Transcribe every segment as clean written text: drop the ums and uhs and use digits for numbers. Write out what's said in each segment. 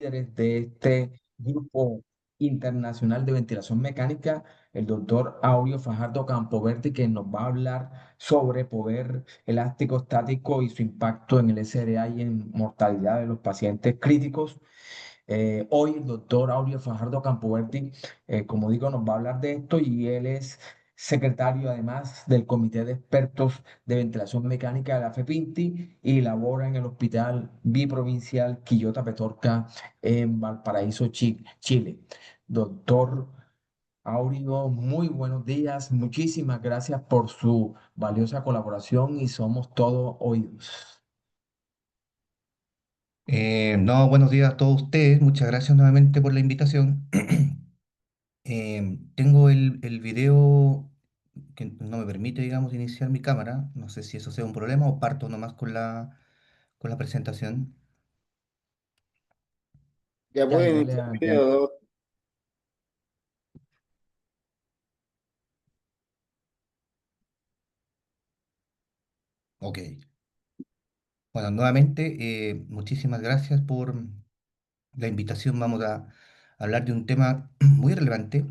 líderes de este grupo internacional de ventilación mecánica, el doctor Aureo Fajardo Campoverde, que nos va a hablar sobre poder elástico estático y su impacto en el SRA y en mortalidad de los pacientes críticos. Hoy el doctor Aureo Fajardo Campoverti, como digo, nos va a hablar de esto y él es secretario además del Comité de Expertos de Ventilación Mecánica de la FEPINTI y labora en el Hospital Biprovincial Quillota Petorca en Valparaíso, Chile. Doctor Aureo, muy buenos días, muchísimas gracias por su valiosa colaboración y somos todos oídos. No, buenos días a todos ustedes. Muchas gracias nuevamente por la invitación. Tengo el video que no me permite, digamos, iniciar mi cámara. No sé si eso sea un problema o parto nomás con la presentación. Ya Ya, pueden ya le... iniciar el video. Ok. Bueno, nuevamente, muchísimas gracias por la invitación. Vamos a hablar de un tema muy relevante,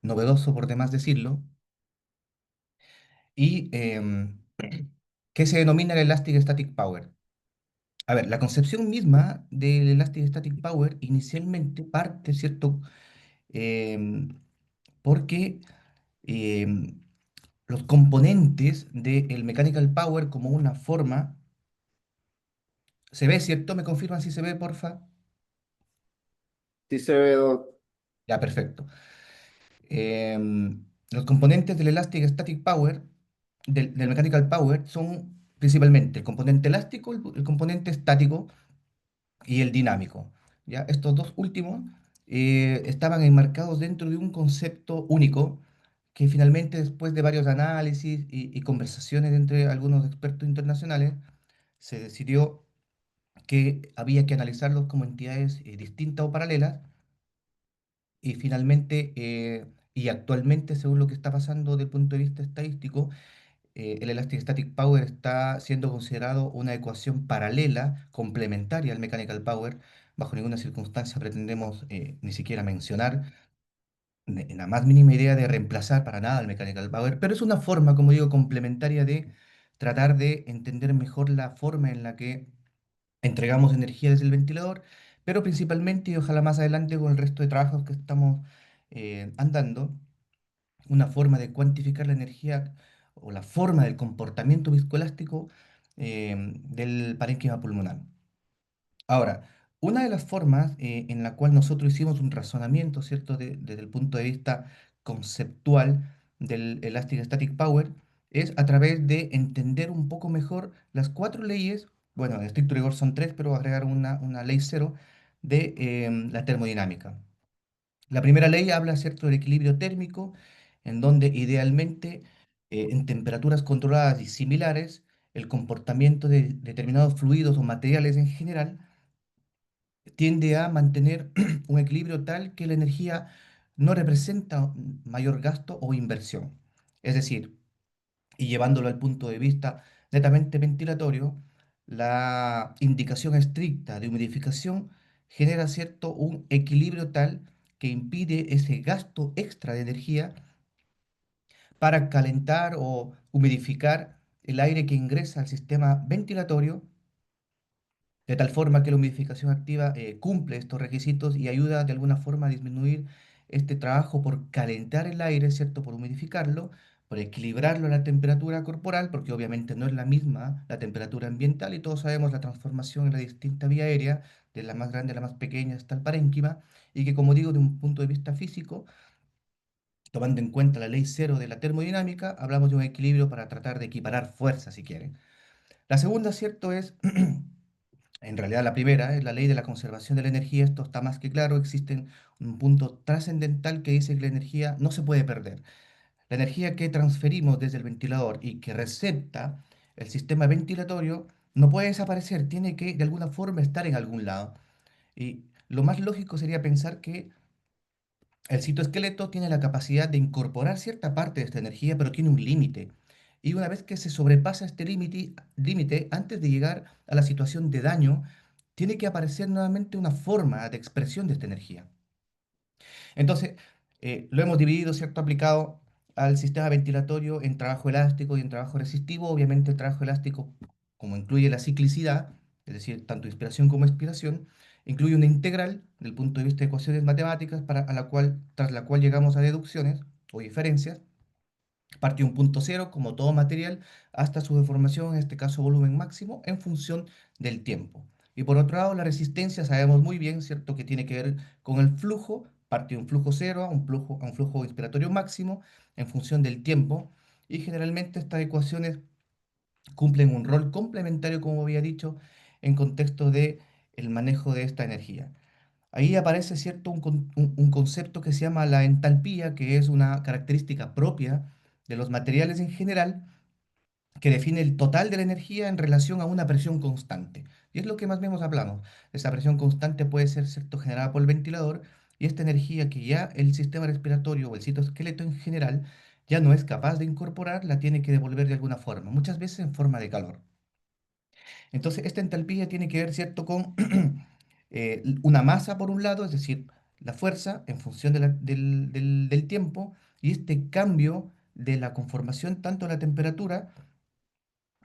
novedoso por demás decirlo, y que se denomina el Elastic Static Power. A ver, la concepción misma del Elastic Static Power inicialmente parte, ¿cierto? Em, Porque em, los componentes del Mechanical Power como una forma, ¿se ve, cierto? ¿Me confirman si se ve, porfa? Sí se ve, Doc. Ya, perfecto. Los componentes del Elastic Static Power, del Mechanical Power, son principalmente el componente elástico, el componente estático y el dinámico. ¿Ya? Estos dos últimos estaban enmarcados dentro de un concepto único que finalmente, después de varios análisis y conversaciones entre algunos expertos internacionales, se decidió que había que analizarlos como entidades distintas o paralelas y finalmente y actualmente, según lo que está pasando desde el punto de vista estadístico, el Elastic Static Power está siendo considerado una ecuación paralela, complementaria al Mechanical Power. Bajo ninguna circunstancia pretendemos ni siquiera mencionar en la más mínima idea de reemplazar para nada al Mechanical Power, pero es una forma, como digo, complementaria de tratar de entender mejor la forma en la que entregamos energía desde el ventilador, pero principalmente y ojalá más adelante con el resto de trabajos que estamos andando una forma de cuantificar la energía o la forma del comportamiento viscoelástico del parénquima pulmonar. Ahora, una de las formas en la cual nosotros hicimos un razonamiento, ¿cierto?, desde el punto de vista conceptual del Elastic Static Power, es a través de entender un poco mejor las cuatro leyes, bueno, en estricto rigor son tres, pero agregar una ley cero de la termodinámica. La primera ley habla, ¿cierto?, del equilibrio térmico, en donde idealmente en temperaturas controladas y similares, el comportamiento de determinados fluidos o materiales en general tiende a mantener un equilibrio tal que la energía no representa un mayor gasto o inversión. Es decir, y llevándolo al punto de vista netamente ventilatorio, la indicación estricta de humidificación genera cierto un equilibrio tal que impide ese gasto extra de energía para calentar o humidificar el aire que ingresa al sistema ventilatorio, de tal forma que la humidificación activa cumple estos requisitos y ayuda de alguna forma a disminuir este trabajo por calentar el aire, ¿cierto? Por humidificarlo, por equilibrarlo a la temperatura corporal, porque obviamente no es la misma la temperatura ambiental y todos sabemos la transformación en la distinta vía aérea, de la más grande a la más pequeña hasta el parénquima, y que como digo, de un punto de vista físico, tomando en cuenta la ley cero de la termodinámica, hablamos de un equilibrio para tratar de equiparar fuerzas, si quieren. La segunda, ¿cierto? Es en realidad la primera es la ley de la conservación de la energía. Esto está más que claro. Existe un punto trascendental que dice que la energía no se puede perder. La energía que transferimos desde el ventilador y que recepta el sistema ventilatorio no puede desaparecer, tiene que de alguna forma estar en algún lado. Y lo más lógico sería pensar que el citoesqueleto tiene la capacidad de incorporar cierta parte de esta energía, pero tiene un límite. Y una vez que se sobrepasa este límite, antes de llegar a la situación de daño, tiene que aparecer nuevamente una forma de expresión de esta energía. Entonces, lo hemos dividido, ¿cierto? Aplicado al sistema ventilatorio en trabajo elástico y en trabajo resistivo. Obviamente el trabajo elástico, como incluye la ciclicidad, es decir, tanto inspiración como expiración, incluye una integral del punto de vista de ecuaciones matemáticas tras la cual llegamos a deducciones o diferencias. Parte de un punto cero, como todo material, hasta su deformación, en este caso volumen máximo, en función del tiempo. Y por otro lado, la resistencia sabemos muy bien, ¿cierto?, que tiene que ver con el flujo, parte de un flujo cero a un flujo inspiratorio máximo en función del tiempo. Y generalmente estas ecuaciones cumplen un rol complementario, como había dicho, en contexto de el manejo de esta energía. Ahí aparece, ¿cierto?, un concepto que se llama la entalpía, que es una característica propia de los materiales en general, que define el total de la energía en relación a una presión constante. Y es lo que más vemos hablamos. Esa presión constante puede ser, ¿cierto?, generada por el ventilador, y esta energía que ya el sistema respiratorio o el citoesqueleto en general ya no es capaz de incorporar, la tiene que devolver de alguna forma, muchas veces en forma de calor. Entonces, esta entalpía tiene que ver, ¿cierto?, con una masa por un lado, es decir, la fuerza en función del tiempo, y este cambio de la conformación tanto de la temperatura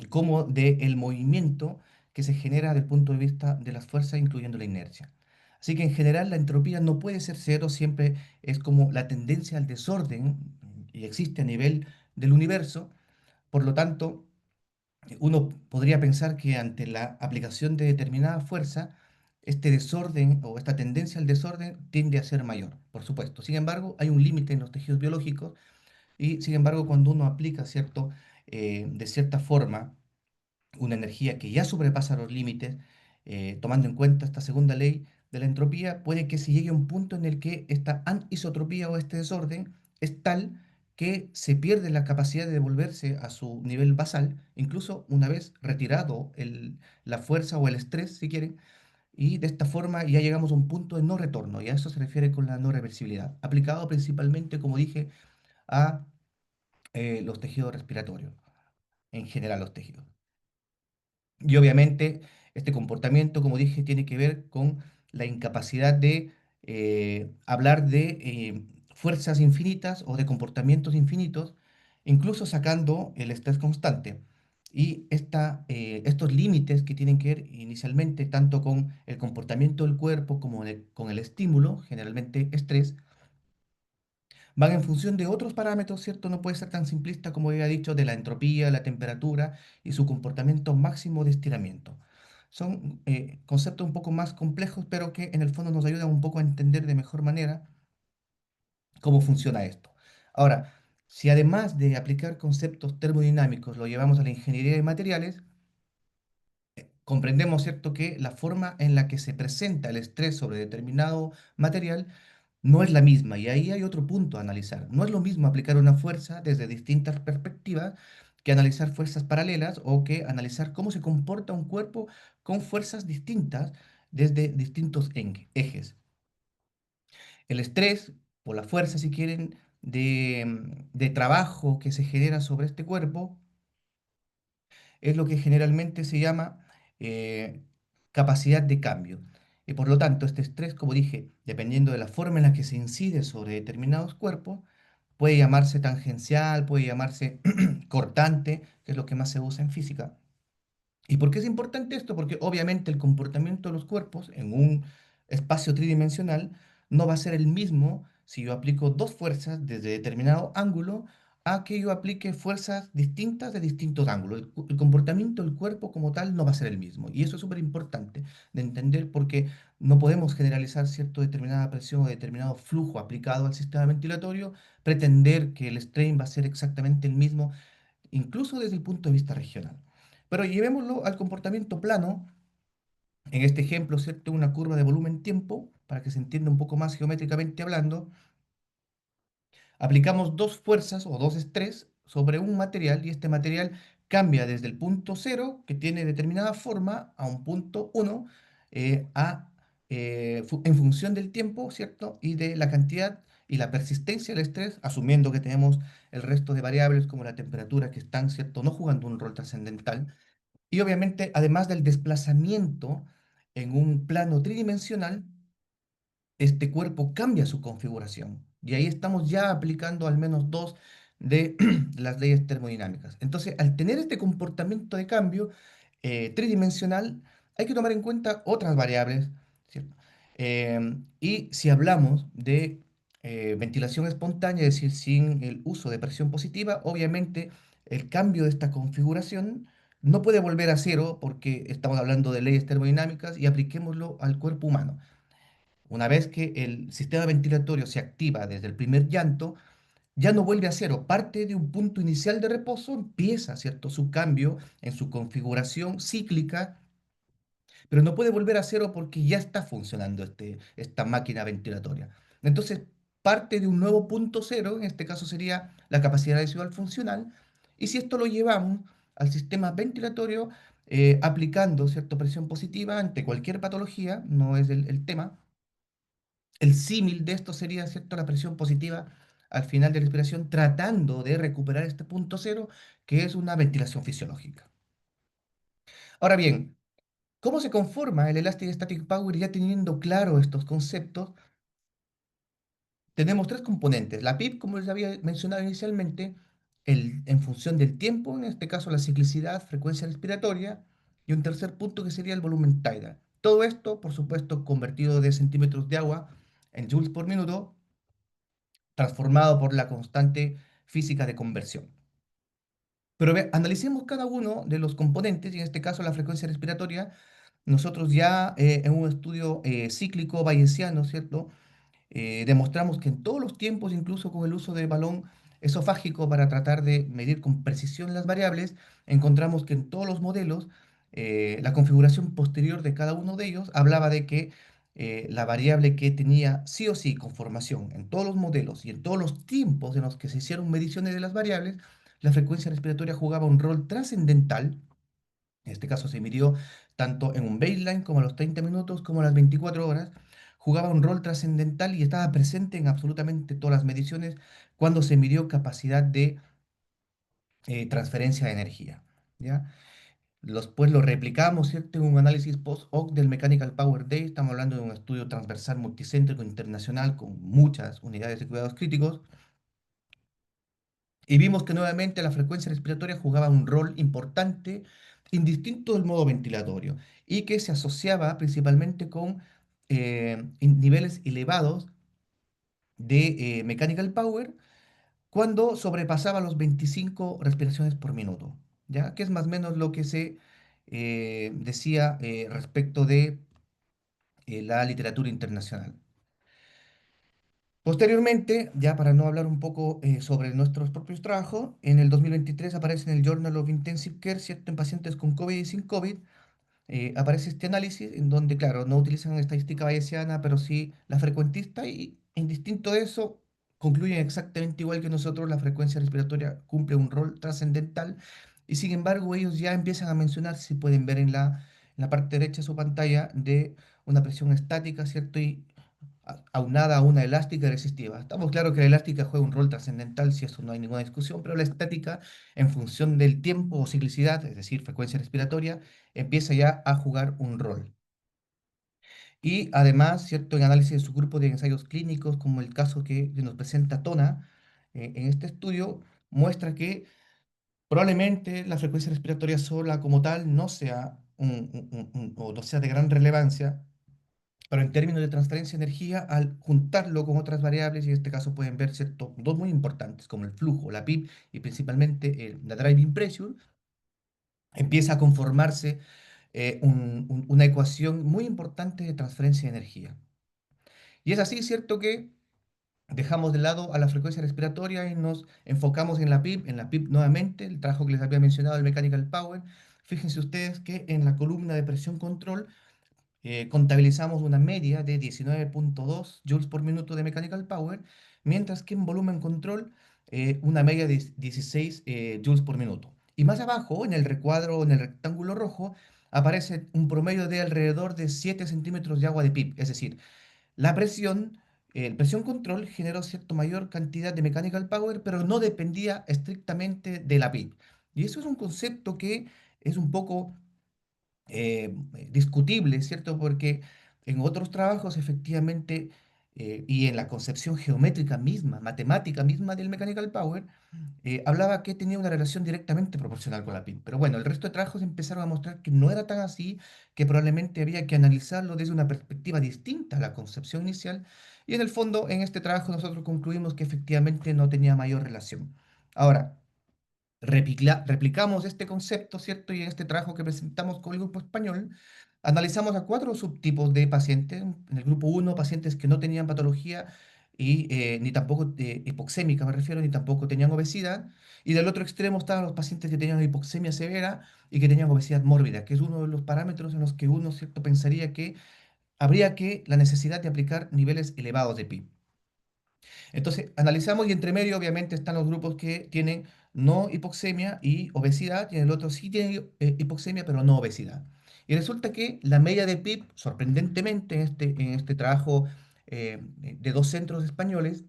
como del movimiento que se genera desde el punto de vista de las fuerzas, incluyendo la inercia. Así que en general la entropía no puede ser cero, siempre es como la tendencia al desorden y existe a nivel del universo. Por lo tanto, uno podría pensar que ante la aplicación de determinada fuerza, este desorden o esta tendencia al desorden tiende a ser mayor, por supuesto. Sin embargo, hay un límite en los tejidos biológicos y, sin embargo, cuando uno aplica, ¿cierto? De cierta forma, una energía que ya sobrepasa los límites, tomando en cuenta esta segunda ley de la entropía, puede que se llegue a un punto en el que esta anisotropía o este desorden es tal que se pierde la capacidad de devolverse a su nivel basal, incluso una vez retirado la fuerza o el estrés, si quieren, y de esta forma ya llegamos a un punto de no retorno, y a eso se refiere con la no reversibilidad, aplicado principalmente, como dije, a los tejidos respiratorios, en general los tejidos. Y obviamente este comportamiento, como dije, tiene que ver con la incapacidad de hablar de fuerzas infinitas o de comportamientos infinitos, incluso sacando el estrés constante. Y estos límites que tienen que ver inicialmente tanto con el comportamiento del cuerpo como con el estímulo, generalmente estrés, van en función de otros parámetros, ¿cierto? No puede ser tan simplista como había dicho, de la entropía, la temperatura y su comportamiento máximo de estiramiento. Son conceptos un poco más complejos, pero que en el fondo nos ayudan un poco a entender de mejor manera cómo funciona esto. Ahora, si además de aplicar conceptos termodinámicos lo llevamos a la ingeniería de materiales, comprendemos, ¿cierto?, que la forma en la que se presenta el estrés sobre determinado material no es la misma. Y ahí hay otro punto a analizar. No es lo mismo aplicar una fuerza desde distintas perspectivas que analizar fuerzas paralelas o que analizar cómo se comporta un cuerpo con fuerzas distintas desde distintos ejes. El estrés o la fuerza, si quieren, de trabajo que se genera sobre este cuerpo es lo que generalmente se llama eh, capacidad de cambio. Y por lo tanto, este estrés, como dije, dependiendo de la forma en la que se incide sobre determinados cuerpos, puede llamarse tangencial, puede llamarse cortante, que es lo que más se usa en física. ¿Y por qué es importante esto? Porque obviamente el comportamiento de los cuerpos en un espacio tridimensional no va a ser el mismo si yo aplico dos fuerzas desde determinado ángulo a que yo aplique fuerzas distintas de distintos ángulos. El comportamiento del cuerpo como tal no va a ser el mismo. Y eso es súper importante de entender porque no podemos generalizar cierta determinada presión o determinado flujo aplicado al sistema ventilatorio, pretender que el strain va a ser exactamente el mismo incluso desde el punto de vista regional. Pero llevémoslo al comportamiento plano, en este ejemplo, ¿cierto? Una curva de volumen-tiempo, para que se entienda un poco más geométricamente hablando, aplicamos dos fuerzas o dos estrés sobre un material y este material cambia desde el punto cero, que tiene determinada forma, a un punto uno, en función del tiempo, ¿cierto? Y de la cantidad y la persistencia del estrés, asumiendo que tenemos el resto de variables como la temperatura que están, ¿cierto?, no jugando un rol trascendental. Y obviamente, además del desplazamiento en un plano tridimensional, este cuerpo cambia su configuración. Y ahí estamos ya aplicando al menos dos de las leyes termodinámicas. Entonces, al tener este comportamiento de cambio tridimensional, hay que tomar en cuenta otras variables, ¿cierto? Y si hablamos de ventilación espontánea, es decir, sin el uso de presión positiva, obviamente el cambio de esta configuración no puede volver a cero porque estamos hablando de leyes termodinámicas y apliquémoslo al cuerpo humano. Una vez que el sistema ventilatorio se activa desde el primer llanto, ya no vuelve a cero, parte de un punto inicial de reposo, empieza, ¿cierto?, su cambio en su configuración cíclica, pero no puede volver a cero porque ya está funcionando esta máquina ventilatoria. Entonces, parte de un nuevo punto cero, en este caso sería la capacidad residual funcional, y si esto lo llevamos al sistema ventilatorio, aplicando, ¿cierto?, presión positiva ante cualquier patología, no es el tema. El símil de esto sería, ¿cierto?, la presión positiva al final de la respiración, tratando de recuperar este punto cero, que es una ventilación fisiológica. Ahora bien, ¿cómo se conforma el Elastic Static Power? Ya teniendo claro estos conceptos, tenemos tres componentes. La PIP, como les había mencionado inicialmente, en función del tiempo, en este caso la ciclicidad, frecuencia respiratoria, y un tercer punto que sería el volumen tidal. Todo esto, por supuesto, convertido de centímetros de agua en joules por minuto, transformado por la constante física de conversión. Pero analicemos cada uno de los componentes, y en este caso la frecuencia respiratoria. Nosotros ya en un estudio cíclico bayesiano, ¿cierto? Demostramos que en todos los tiempos, incluso con el uso de balón esofágico para tratar de medir con precisión las variables, encontramos que en todos los modelos la configuración posterior de cada uno de ellos hablaba de que la variable que tenía sí o sí conformación en todos los modelos y en todos los tiempos en los que se hicieron mediciones de las variables, la frecuencia respiratoria jugaba un rol trascendental. En este caso se midió tanto en un baseline como a los 30 minutos como a las 24 horas. Jugaba un rol trascendental y estaba presente en absolutamente todas las mediciones cuando se midió capacidad de transferencia de energía. ¿Ya? Pues lo replicamos, ¿cierto?, en un análisis post-hoc del Mechanical Power Day. Estamos hablando de un estudio transversal multicéntrico internacional con muchas unidades de cuidados críticos. Y vimos que nuevamente la frecuencia respiratoria jugaba un rol importante, indistinto del modo ventilatorio, y que se asociaba principalmente con niveles elevados de mechanical power cuando sobrepasaba los 25 respiraciones por minuto, ¿ya? Que es más o menos lo que se decía respecto de la literatura internacional. Posteriormente, ya para no hablar un poco sobre nuestros propios trabajos, en el 2023 aparece en el Journal of Intensive Care, ¿cierto?, en pacientes con COVID y sin COVID, aparece este análisis en donde, claro, no utilizan estadística bayesiana, pero sí la frecuentista y, indistinto de eso, concluyen exactamente igual que nosotros, la frecuencia respiratoria cumple un rol trascendental y sin embargo ellos ya empiezan a mencionar, si pueden ver en la parte derecha de su pantalla, de una presión estática, ¿cierto? Y aunada a una elástica y resistiva. Estamos claros que la elástica juega un rol trascendental, si eso no hay ninguna discusión, pero la estática, en función del tiempo o ciclicidad, es decir, frecuencia respiratoria, empieza ya a jugar un rol. Y además, ¿cierto?, en análisis de su grupo de ensayos clínicos, como el caso que nos presenta Tona, en este estudio, muestra que probablemente la frecuencia respiratoria sola como tal no sea, o no sea de gran relevancia, pero en términos de transferencia de energía, al juntarlo con otras variables, y en este caso pueden ver, ¿cierto?, dos muy importantes, como el flujo, la PIB y principalmente la driving pressure, empieza a conformarse una ecuación muy importante de transferencia de energía. Y es así, ¿cierto?, que dejamos de lado a la frecuencia respiratoria y nos enfocamos en la PIB. En la PIB nuevamente, el trabajo que les había mencionado, el Mechanical Power. Fíjense ustedes que en la columna de presión control contabilizamos una media de 19,2 joules por minuto de mechanical power, mientras que en volumen control una media de 16 joules por minuto. Y más abajo, en el recuadro, en el rectángulo rojo, aparece un promedio de alrededor de 7 centímetros de agua de PIB, es decir, la presión control generó cierta mayor cantidad de mechanical power, pero no dependía estrictamente de la PIB. Y eso es un concepto que es un poco discutible, ¿cierto? Porque en otros trabajos efectivamente y en la concepción geométrica misma, matemática misma del Mechanical Power, hablaba que tenía una relación directamente proporcional con la PIB. Pero bueno, el resto de trabajos empezaron a mostrar que no era tan así, que probablemente había que analizarlo desde una perspectiva distinta a la concepción inicial. Y en el fondo, en este trabajo nosotros concluimos que efectivamente no tenía mayor relación. Ahora, replicamos este concepto, ¿cierto? Y en este trabajo que presentamos con el grupo español, analizamos a cuatro subtipos de pacientes. En el grupo uno pacientes que no tenían patología y ni tampoco hipoxémica, me refiero, ni tampoco tenían obesidad. Y del otro extremo estaban los pacientes que tenían hipoxemia severa y que tenían obesidad mórbida, que es uno de los parámetros en los que uno, ¿cierto?, pensaría que habría que la necesidad de aplicar niveles elevados de PIB. Entonces, analizamos y entre medio obviamente están los grupos que tienen no hipoxemia y obesidad, y en el otro sí tienen hipoxemia pero no obesidad. Y resulta que la media de PIB, sorprendentemente en este trabajo de dos centros españoles,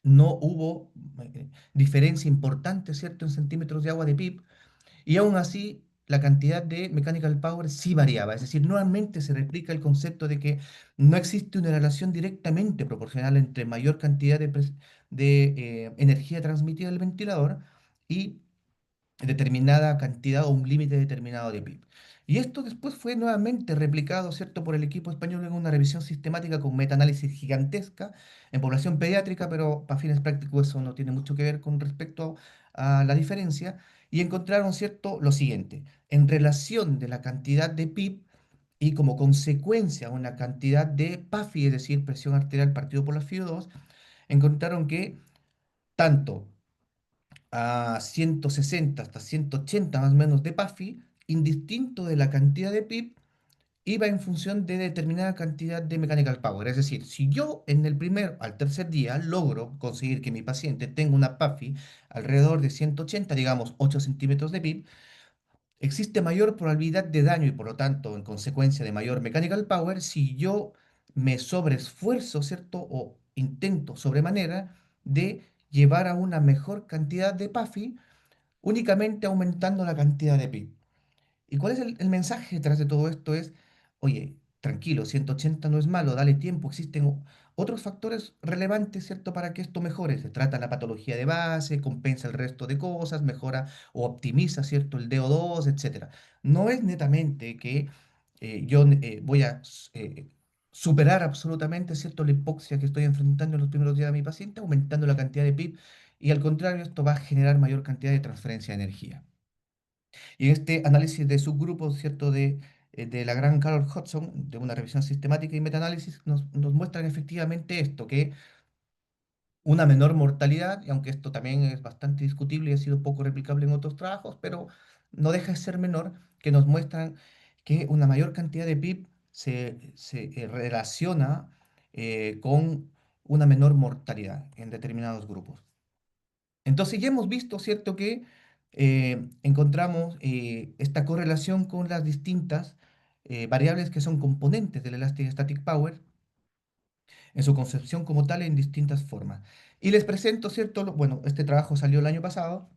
no hubo diferencia importante, ¿cierto?, en centímetros de agua de PIB, y aún así, la cantidad de mechanical power sí variaba. Es decir, nuevamente se replica el concepto de que no existe una relación directamente proporcional entre mayor cantidad de energía transmitida al ventilador y determinada cantidad o un límite determinado de PIB. Y esto después fue nuevamente replicado, ¿cierto?, por el equipo español en una revisión sistemática con metaanálisis gigantesca en población pediátrica, pero para fines prácticos eso no tiene mucho que ver con respecto a la diferencia. Y encontraron, ¿cierto?, lo siguiente: en relación de la cantidad de PIB y como consecuencia una cantidad de PAFI, es decir, presión arterial partido por la FiO2, encontraron que tanto a 160 hasta 180 más o menos de PAFI, indistinto de la cantidad de PIB, iba en función de determinada cantidad de mechanical power. Es decir, si yo en el primer al tercer día logro conseguir que mi paciente tenga una PAFI alrededor de 180, digamos 8 centímetros de PIB, existe mayor probabilidad de daño y por lo tanto, en consecuencia de mayor mechanical power, si yo me sobreesfuerzo, ¿cierto? O intento sobremanera de llevar a una mejor cantidad de PAFI únicamente aumentando la cantidad de PIB. ¿Y cuál es el mensaje detrás de todo esto? Es, oye, tranquilo, 180 no es malo, dale tiempo, existen otros factores relevantes, ¿cierto?, para que esto mejore. Se trata la patología de base, compensa el resto de cosas, mejora o optimiza, ¿cierto?, el DO2, etcétera. No es netamente que yo voy a superar absolutamente, ¿cierto?, la hipoxia que estoy enfrentando en los primeros días de mi paciente, aumentando la cantidad de PIB, y al contrario, esto va a generar mayor cantidad de transferencia de energía. Y en este análisis de subgrupos, ¿cierto?, de la gran Carol Hudson, de una revisión sistemática y metaanálisis, nos muestran efectivamente esto, que una menor mortalidad, y aunque esto también es bastante discutible y ha sido poco replicable en otros trabajos, pero no deja de ser menor, que nos muestran que una mayor cantidad de PIB se relaciona con una menor mortalidad en determinados grupos. Entonces ya hemos visto, ¿cierto?, que encontramos esta correlación con las distintas variables que son componentes del Elastic Static Power en su concepción como tal en distintas formas. Y les presento, ¿cierto? Bueno, este trabajo salió el año pasado.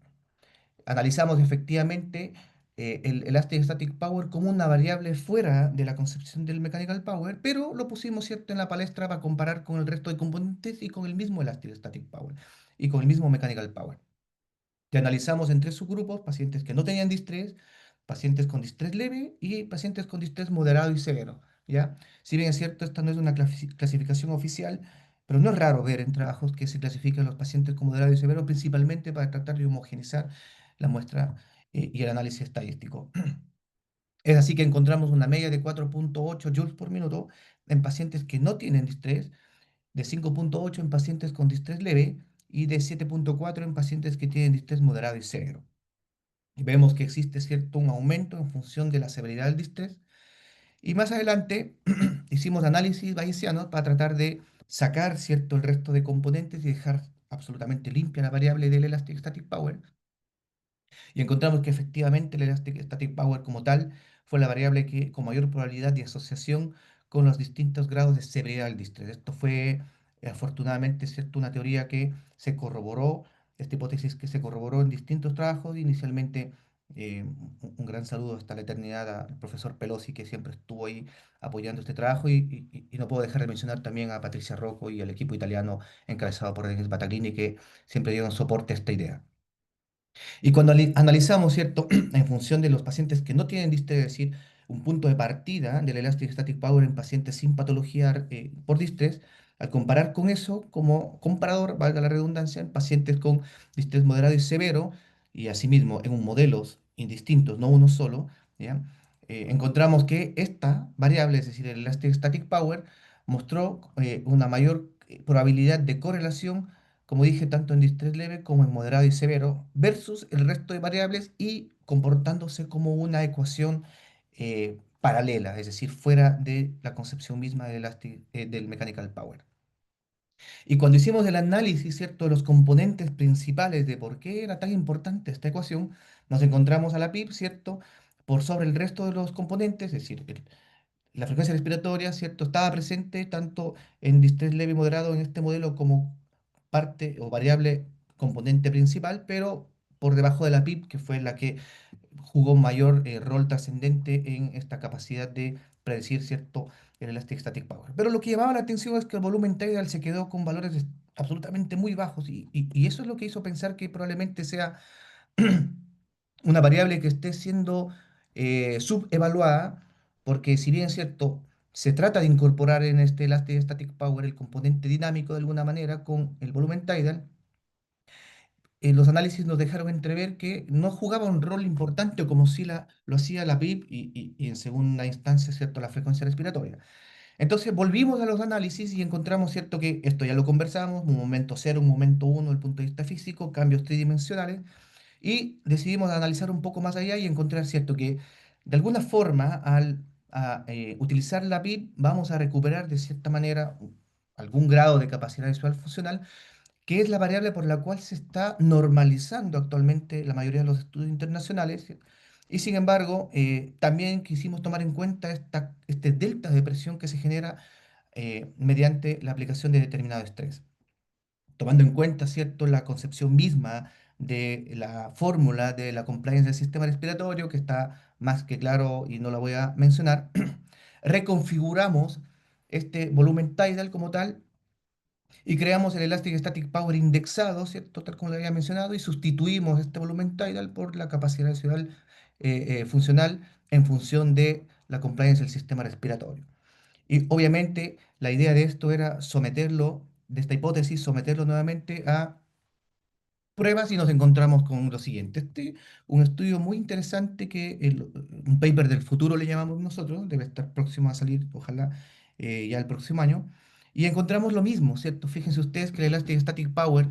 Analizamos efectivamente el Elastic Static Power como una variable fuera de la concepción del Mechanical Power, pero lo pusimos, ¿cierto?, en la palestra para comparar con el resto de componentes y con el mismo Elastic Static Power y con el mismo Mechanical Power, que analizamos en tres subgrupos: pacientes que no tenían distrés, pacientes con distrés leve y pacientes con distrés moderado y severo, ¿ya? Si bien es cierto, esta no es una clasificación oficial, pero no es raro ver en trabajos que se clasifican los pacientes con moderado y severo, principalmente para tratar de homogeneizar la muestra y el análisis estadístico. Es así que encontramos una media de 4,8 joules por minuto en pacientes que no tienen distrés, de 5,8 en pacientes con distrés leve y de 7,4 en pacientes que tienen distrés moderado y severo. Y vemos que existe, cierto, un aumento en función de la severidad del distrés. Y más adelante hicimos análisis bayesianos para tratar de sacar, cierto, el resto de componentes y dejar absolutamente limpia la variable del Elastic Static Power. Y encontramos que efectivamente el Elastic Static Power como tal fue la variable que con mayor probabilidad de asociación con los distintos grados de severidad del distrés. Esto fue afortunadamente, ¿cierto?, una teoría que se corroboró, esta hipótesis que se corroboró en distintos trabajos, inicialmente Un gran saludo hasta la eternidad al profesor Pelosi, que siempre estuvo ahí apoyando este trabajo, y no puedo dejar de mencionar también a Patricia Rocco y al equipo italiano encabezado por Denis Battaglini, que siempre dieron soporte a esta idea. Y cuando analizamos, ¿cierto? En función de los pacientes que no tienen distrés, es decir, un punto de partida del Elastic Static Power en pacientes sin patología por distrés, al comparar con eso, como comparador, valga la redundancia, en pacientes con distrés moderado y severo, y asimismo en un modelos indistintos, no uno solo, ¿ya? Encontramos que esta variable, es decir, el Elastic Static Power, mostró una mayor probabilidad de correlación, como dije, tanto en distrés leve como en moderado y severo, versus el resto de variables y comportándose como una ecuación paralela, es decir, fuera de la concepción misma del mechanical power. Y cuando hicimos el análisis, ¿cierto?, de los componentes principales de por qué era tan importante esta ecuación, nos encontramos a la PIB, ¿cierto?, por sobre el resto de los componentes, es decir, la frecuencia respiratoria, ¿cierto? Estaba presente tanto en distrés leve y moderado en este modelo como parte o variable componente principal, pero por debajo de la PIB, que fue la que jugó un mayor rol trascendente en esta capacidad de predecir, ¿cierto?, el Elastic Static Power. Pero lo que llamaba la atención es que el volumen tidal se quedó con valores absolutamente muy bajos, y eso es lo que hizo pensar que probablemente sea una variable que esté siendo subevaluada, porque si bien es cierto, se trata de incorporar en este Elastic Static Power el componente dinámico de alguna manera con el volumen tidal, los análisis nos dejaron entrever que no jugaba un rol importante como sí lo hacía la PIB y en segunda instancia, ¿cierto?, la frecuencia respiratoria. Entonces volvimos a los análisis y encontramos, ¿cierto?, que esto ya lo conversamos, un momento cero, un momento uno, desde el punto de vista físico, cambios tridimensionales, y decidimos analizar un poco más allá y encontrar, cierto, que de alguna forma utilizar la PIB vamos a recuperar de cierta manera algún grado de capacidad visual funcional, que es la variable por la cual se está normalizando actualmente la mayoría de los estudios internacionales. ¿Sí? Y sin embargo, también quisimos tomar en cuenta este delta de presión que se genera mediante la aplicación de determinado estrés, tomando en cuenta, ¿cierto?, la concepción misma de la fórmula de la compliance del sistema respiratorio, que está más que claro y no la voy a mencionar. Reconfiguramos este volumen tidal como tal y creamos el Elastic Static Power indexado, ¿cierto?, tal como lo había mencionado, y sustituimos este volumen tidal por la capacidad residual funcional en función de la compliance del sistema respiratorio. Y obviamente la idea de esto era someterlo, de esta hipótesis, someterlo nuevamente a pruebas, y nos encontramos con lo siguiente. Un estudio muy interesante un paper del futuro le llamamos nosotros, debe estar próximo a salir, ojalá ya el próximo año, y encontramos lo mismo, ¿cierto? Fíjense ustedes que el Elastic Static Power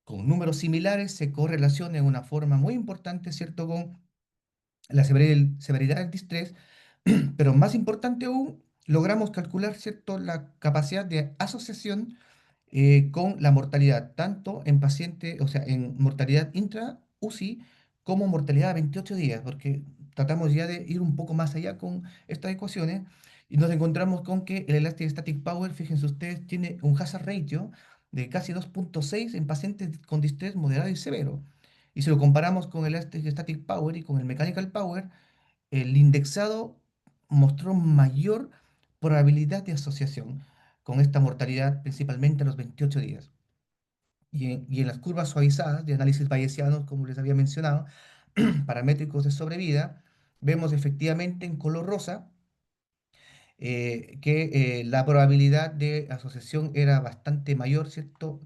con números similares se correlaciona de una forma muy importante, ¿cierto?, con la severidad del distrés, pero más importante aún, logramos calcular, ¿cierto?, la capacidad de asociación con la mortalidad, tanto en paciente, o sea, en mortalidad intra-UCI como mortalidad a 28 días, porque tratamos ya de ir un poco más allá con estas ecuaciones y nos encontramos con que el Elastic Static Power, fíjense ustedes, tiene un hazard ratio de casi 2,6 en pacientes con distrés moderado y severo. Y si lo comparamos con el Elastic Static Power y con el Mechanical Power, el indexado mostró mayor probabilidad de asociación con esta mortalidad, principalmente a los 28 días. Y en las curvas suavizadas de análisis bayesianos, como les había mencionado, paramétricos de sobrevida, vemos efectivamente en color rosa que la probabilidad de asociación era bastante mayor, ¿cierto?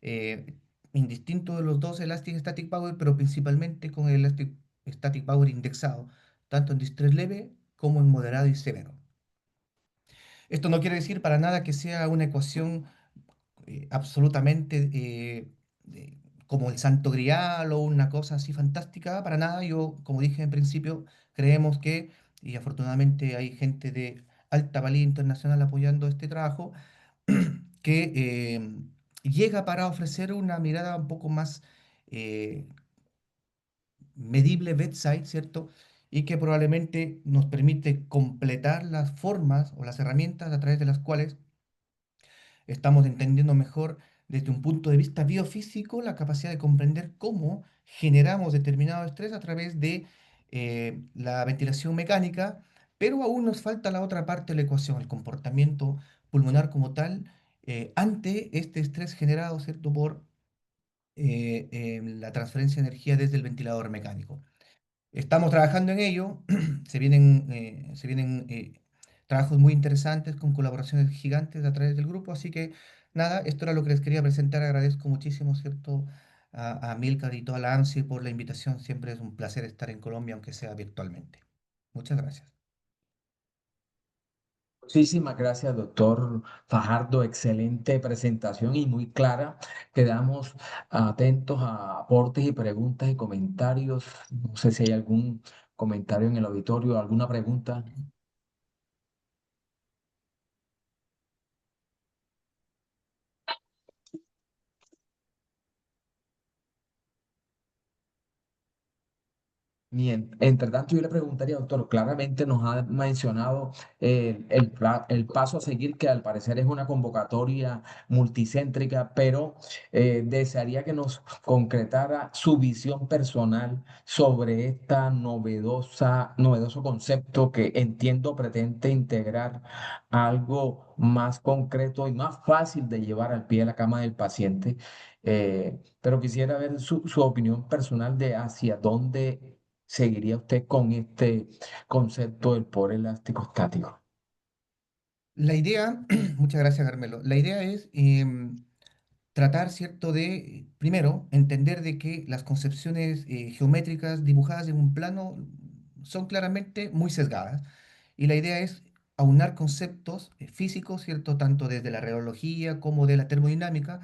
Eh, Indistinto de los dos Elastic Static Power, pero principalmente con el Elastic Static Power indexado, tanto en distrés leve como en moderado y severo. Esto no quiere decir para nada que sea una ecuación absolutamente como el Santo Grial o una cosa así fantástica, para nada. Yo, como dije en principio, creemos que, y afortunadamente hay gente de alta valía internacional apoyando este trabajo, que llega para ofrecer una mirada un poco más eh, medible bedside, ¿cierto? Y que probablemente nos permite completar las formas o las herramientas a través de las cuales estamos entendiendo mejor desde un punto de vista biofísico la capacidad de comprender cómo generamos determinado estrés a través de la ventilación mecánica, pero aún nos falta la otra parte de la ecuación, el comportamiento pulmonar como tal, ante este estrés generado, ¿cierto?, por la transferencia de energía desde el ventilador mecánico. Estamos trabajando en ello, se vienen trabajos muy interesantes con colaboraciones gigantes a través del grupo, así que nada, esto era lo que les quería presentar. Agradezco muchísimo, ¿cierto?, a Milcar y toda la ANSI por la invitación. Siempre es un placer estar en Colombia, aunque sea virtualmente. Muchas gracias. Muchísimas gracias, doctor Fajardo. Excelente presentación y muy clara. Quedamos atentos a aportes y preguntas y comentarios. No sé si hay algún comentario en el auditorio, alguna pregunta. Bien, entre tanto, yo le preguntaría, doctor, claramente nos ha mencionado el paso a seguir, que al parecer es una convocatoria multicéntrica, pero desearía que nos concretara su visión personal sobre esta novedoso concepto que entiendo pretende integrar algo más concreto y más fácil de llevar al pie de la cama del paciente. Pero quisiera ver su opinión personal de hacia dónde seguiría usted con este concepto del poder elástico estático. La idea, muchas gracias, Carmelo. La idea es tratar, ¿cierto?, de, primero, entender de que las concepciones geométricas dibujadas en un plano son claramente muy sesgadas. Y la idea es aunar conceptos físicos, ¿cierto?, tanto desde la radiología como de la termodinámica,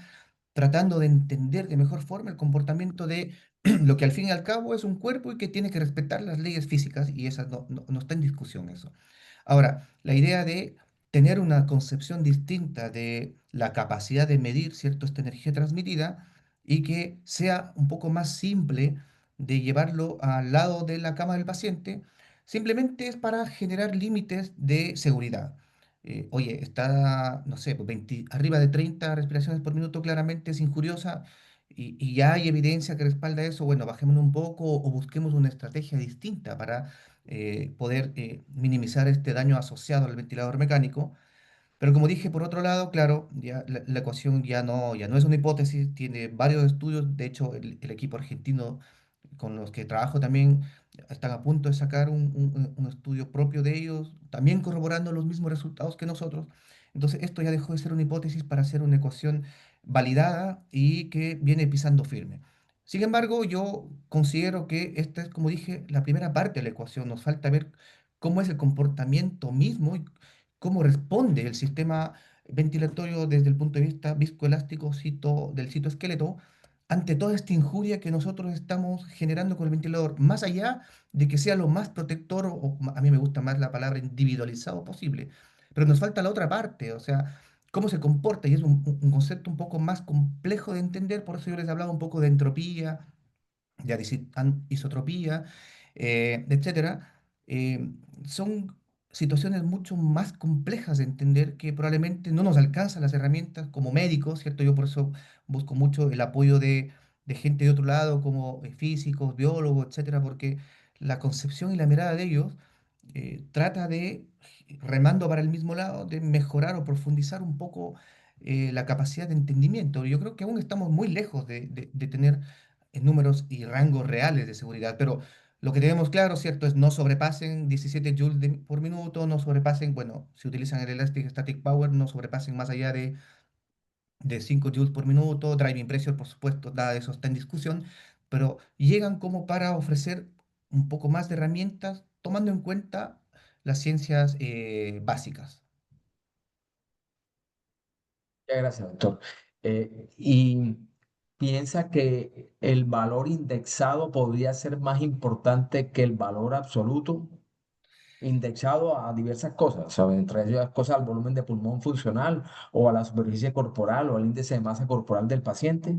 tratando de entender de mejor forma el comportamiento de lo que al fin y al cabo es un cuerpo y que tiene que respetar las leyes físicas, y esa no está en discusión eso. Ahora, la idea de tener una concepción distinta de la capacidad de medir, ¿cierto?, esta energía transmitida, y que sea un poco más simple de llevarlo al lado de la cama del paciente, simplemente es para generar límites de seguridad. Oye, está, no sé, pues, arriba de 30 respiraciones por minuto, claramente es injuriosa, y ya hay evidencia que respalda eso. Bueno, bajémonos un poco o busquemos una estrategia distinta para poder minimizar este daño asociado al ventilador mecánico. Pero como dije, por otro lado, claro, ya la ecuación ya no es una hipótesis, tiene varios estudios. De hecho, el equipo argentino con los que trabajo también están a punto de sacar un estudio propio de ellos, también corroborando los mismos resultados que nosotros. Entonces, esto ya dejó de ser una hipótesis para ser una ecuación validada y que viene pisando firme. Sin embargo, yo considero que esta es, como dije, la primera parte de la ecuación. Nos falta ver cómo es el comportamiento mismo y cómo responde el sistema ventilatorio desde el punto de vista viscoelástico del citoesqueleto ante toda esta injuria que nosotros estamos generando con el ventilador, más allá de que sea lo más protector, a mí me gusta más la palabra individualizado posible. Pero nos falta la otra parte, o sea, cómo se comporta, y es un concepto un poco más complejo de entender. Por eso yo les hablaba un poco de entropía, de isotropía, etcétera. Son situaciones mucho más complejas de entender, que probablemente no nos alcanzan las herramientas como médicos, ¿cierto? Yo por eso busco mucho el apoyo de gente de otro lado, como físicos, biólogos, etcétera, porque la concepción y la mirada de ellos trata de, remando para el mismo lado, de mejorar o profundizar un poco la capacidad de entendimiento. Yo creo que aún estamos muy lejos de tener números y rangos reales de seguridad, pero lo que tenemos claro, ¿cierto?, es no sobrepasen 17 joules por minuto, no sobrepasen, bueno, si utilizan el Elastic Static Power, no sobrepasen más allá de 5 joules por minuto. Driving pressure, por supuesto, nada de eso está en discusión, pero llegan como para ofrecer un poco más de herramientas, tomando en cuenta las ciencias básicas. Muchas gracias, doctor. Y piensa que el valor indexado podría ser más importante que el valor absoluto, indexado a diversas cosas, ¿sabes? Entre ellas cosas al volumen de pulmón funcional o a la superficie corporal o al índice de masa corporal del paciente.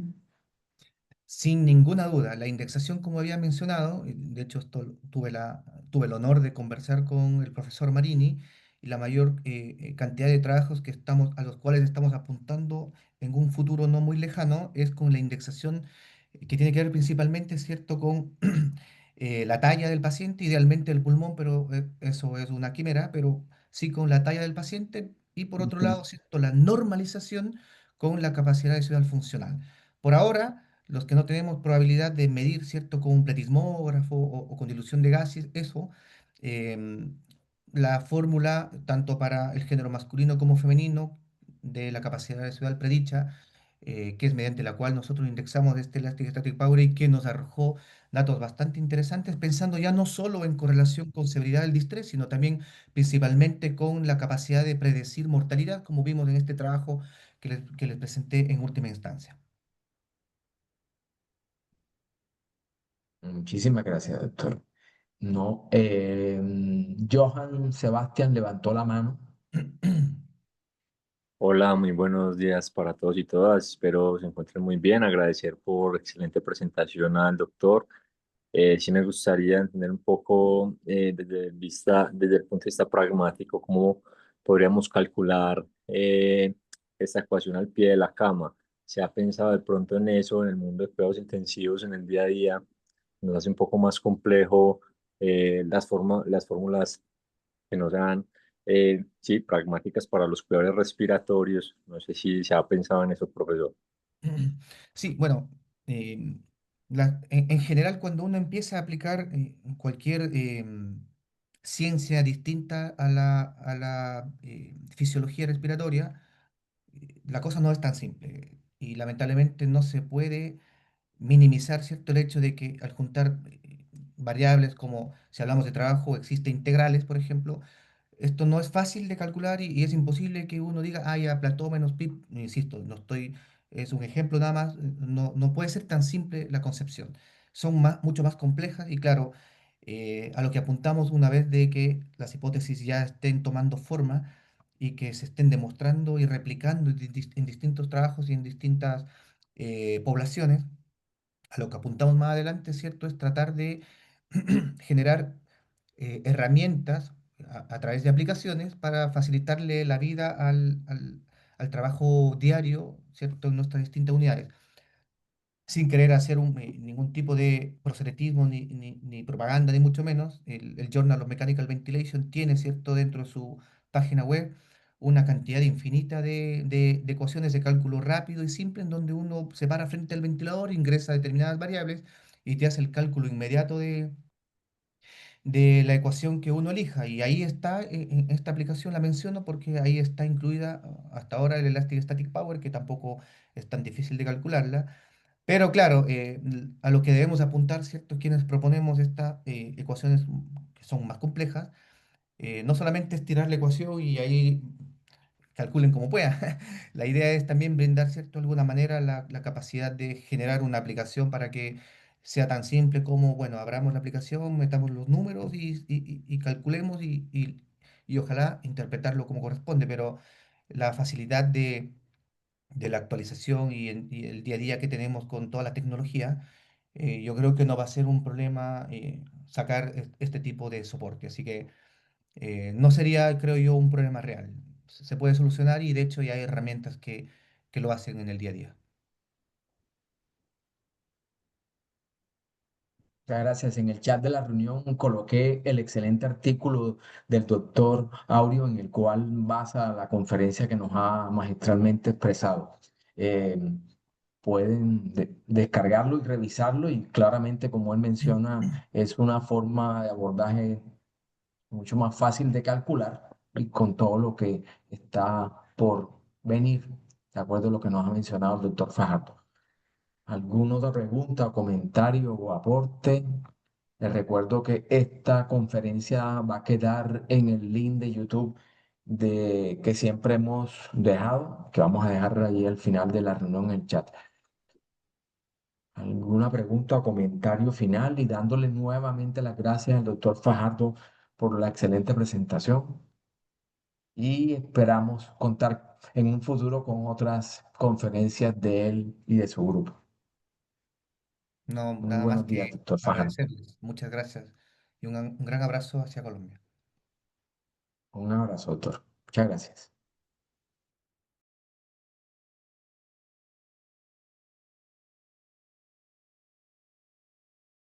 Sin ninguna duda, la indexación, como había mencionado, y de hecho esto tuve el honor de conversar con el profesor Marini, y la mayor cantidad de trabajos a los cuales estamos apuntando en un futuro no muy lejano es con la indexación que tiene que ver principalmente, ¿cierto?, con la talla del paciente, idealmente el pulmón, pero eso es una quimera, pero sí con la talla del paciente y por otro Ujú. lado, ¿cierto?, la normalización con la capacidad adicional funcional. Por ahora, los que no tenemos probabilidad de medir, ¿cierto?, con un pletismógrafo o con dilución de gases, eso, em, la fórmula, tanto para el género masculino como femenino, de la capacidad adicional predicha, que es mediante la cual nosotros indexamos este Elastic Static Power y que nos arrojó datos bastante interesantes, pensando ya no solo en correlación con severidad del distrés, sino también principalmente con la capacidad de predecir mortalidad, como vimos en este trabajo que les presenté en última instancia. Muchísimas gracias, doctor. No, Johann Sebastián levantó la mano. Hola, muy buenos días para todos y todas. Espero se encuentren muy bien. Agradecer por excelente presentación al doctor. Sí me gustaría entender un poco desde el punto de vista pragmático cómo podríamos calcular esta ecuación al pie de la cama. ¿Se ha pensado de pronto en eso en el mundo de cuidados intensivos en el día a día? Nos hace un poco más complejo las fórmulas que no sean, sí, pragmáticas para los cuidadores respiratorios. No sé si se ha pensado en eso, profesor. Sí, bueno, eh, en general cuando uno empieza a aplicar cualquier ciencia distinta a la fisiología respiratoria, la cosa no es tan simple y lamentablemente no se puede minimizar, ¿cierto?, el hecho de que al juntar variables como si hablamos de trabajo, existe integrales, por ejemplo, esto no es fácil de calcular y es imposible que uno diga, ah, ya, Plató menos pi, insisto, no estoy, es un ejemplo nada más, no puede ser tan simple la concepción. Son mucho más complejas y claro, a lo que apuntamos una vez de que las hipótesis ya estén tomando forma y que se estén demostrando y replicando en distintos trabajos y en distintas poblaciones, a lo que apuntamos más adelante, ¿cierto? Es tratar de generar herramientas a través de aplicaciones para facilitarle la vida al trabajo diario, ¿cierto? En nuestras distintas unidades, sin querer hacer ningún tipo de proselitismo ni propaganda, ni mucho menos. El Journal of Mechanical Ventilation tiene, ¿cierto?, dentro de su página web una cantidad infinita de ecuaciones de cálculo rápido y simple en donde uno se para frente al ventilador, ingresa determinadas variables y te hace el cálculo inmediato de la ecuación que uno elija. Y ahí está, en esta aplicación la menciono porque ahí está incluida hasta ahora el Elastic Static Power, que tampoco es tan difícil de calcularla. Pero claro, a lo que debemos apuntar, ¿cierto? Quienes proponemos estas ecuaciones que son más complejas, no solamente es tirar la ecuación y ahí calculen como puedan. La idea es también brindar, ¿cierto?, de alguna manera la capacidad de generar una aplicación para que sea tan simple como, bueno, abramos la aplicación, metamos los números y calculemos y ojalá interpretarlo como corresponde, pero la facilidad de la actualización y el día a día que tenemos con toda la tecnología, yo creo que no va a ser un problema sacar este tipo de soporte. Así que no sería, creo yo, un problema real. Se puede solucionar y de hecho ya hay herramientas que lo hacen en el día a día. Muchas gracias. En el chat de la reunión coloqué el excelente artículo del doctor Aurio en el cual basa la conferencia que nos ha magistralmente expresado. Eh, Pueden descargarlo y revisarlo y claramente, como él menciona, es una forma de abordaje mucho más fácil de calcular y con todo lo que está por venir, de acuerdo a lo que nos ha mencionado el doctor Fajardo. ¿Alguna otra pregunta, comentario o aporte? Les recuerdo que esta conferencia va a quedar en el link de YouTube que siempre hemos dejado, que vamos a dejar ahí al final de la reunión en el chat. ¿Alguna pregunta o comentario final? Y dándole nuevamente las gracias al doctor Fajardo por la excelente presentación. Y esperamos contar en un futuro con otras conferencias de él y de su grupo. No, Muy nada más buenos días, que doctor. Fajardo. agradecerles. Muchas gracias y un gran abrazo hacia Colombia. Un abrazo, doctor. Muchas gracias.